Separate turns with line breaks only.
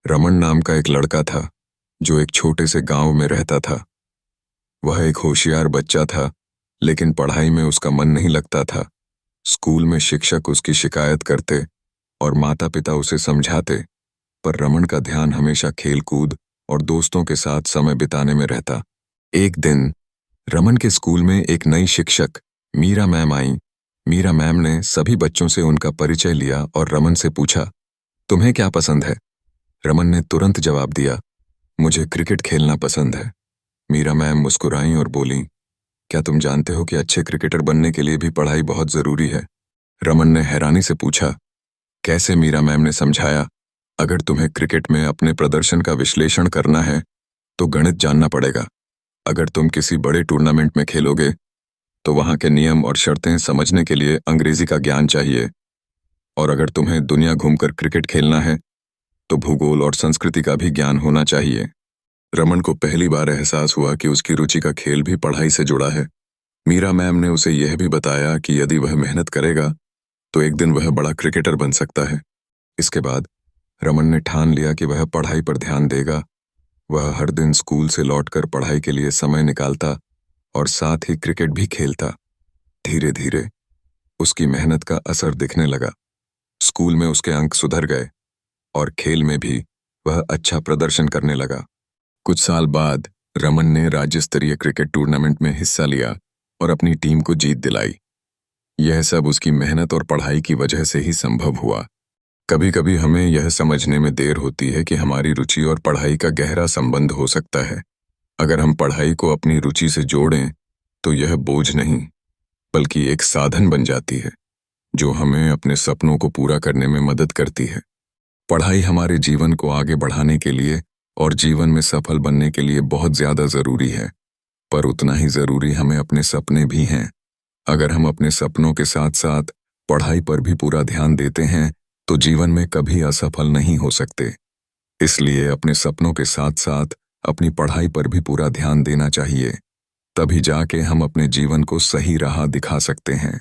रमन नाम का एक लड़का था जो एक छोटे से गांव में रहता था। वह एक होशियार बच्चा था, लेकिन पढ़ाई में उसका मन नहीं लगता था। स्कूल में शिक्षक उसकी शिकायत करते और माता पिता उसे समझाते, पर रमन का ध्यान हमेशा खेलकूद और दोस्तों के साथ समय बिताने में रहता। एक दिन रमन के स्कूल में एक नई शिक्षक मीरा मैम आई। मीरा मैम ने सभी बच्चों से उनका परिचय लिया और रमन से पूछा, तुम्हें क्या पसंद है? रमन ने तुरंत जवाब दिया, मुझे क्रिकेट खेलना पसंद है। मीरा मैम मुस्कुराईं और बोलीं, क्या तुम जानते हो कि अच्छे क्रिकेटर बनने के लिए भी पढ़ाई बहुत जरूरी है? रमन ने हैरानी से पूछा, कैसे? मीरा मैम ने समझाया, अगर तुम्हें क्रिकेट में अपने प्रदर्शन का विश्लेषण करना है तो गणित जानना पड़ेगा। अगर तुम किसी बड़े टूर्नामेंट में खेलोगे तो वहां के नियम और शर्तें समझने के लिए अंग्रेजी का ज्ञान चाहिए। और अगर तुम्हें दुनिया घूमकर क्रिकेट खेलना है तो भूगोल और संस्कृति का भी ज्ञान होना चाहिए। रमन को पहली बार एहसास हुआ कि उसकी रुचि का खेल भी पढ़ाई से जुड़ा है। मीरा मैम ने उसे यह भी बताया कि यदि वह मेहनत करेगा तो एक दिन वह बड़ा क्रिकेटर बन सकता है। इसके बाद रमन ने ठान लिया कि वह पढ़ाई पर ध्यान देगा। वह हर दिन स्कूल से लौटकर पढ़ाई के लिए समय निकालता और साथ ही क्रिकेट भी खेलता। धीरे धीरे उसकी मेहनत का असर दिखने लगा। स्कूल में उसके अंक सुधर गए और खेल में भी वह अच्छा प्रदर्शन करने लगा। कुछ साल बाद रमन ने राज्य स्तरीय क्रिकेट टूर्नामेंट में हिस्सा लिया और अपनी टीम को जीत दिलाई। यह सब उसकी मेहनत और पढ़ाई की वजह से ही संभव हुआ। कभी कभी हमें यह समझने में देर होती है कि हमारी रुचि और पढ़ाई का गहरा संबंध हो सकता है। अगर हम पढ़ाई को अपनी रुचि से जोड़ें तो यह बोझ नहीं, बल्कि एक साधन बन जाती है जो हमें अपने सपनों को पूरा करने में मदद करती है। पढ़ाई हमारे जीवन को आगे बढ़ाने के लिए और जीवन में सफल बनने के लिए बहुत ज्यादा जरूरी है, पर उतना ही जरूरी हमें अपने सपने भी हैं। अगर हम अपने सपनों के साथ साथ पढ़ाई पर भी पूरा ध्यान देते हैं तो जीवन में कभी असफल नहीं हो सकते। इसलिए अपने सपनों के साथ साथ अपनी पढ़ाई पर भी पूरा ध्यान देना चाहिए, तभी जाके हम अपने जीवन को सही राह दिखा सकते हैं।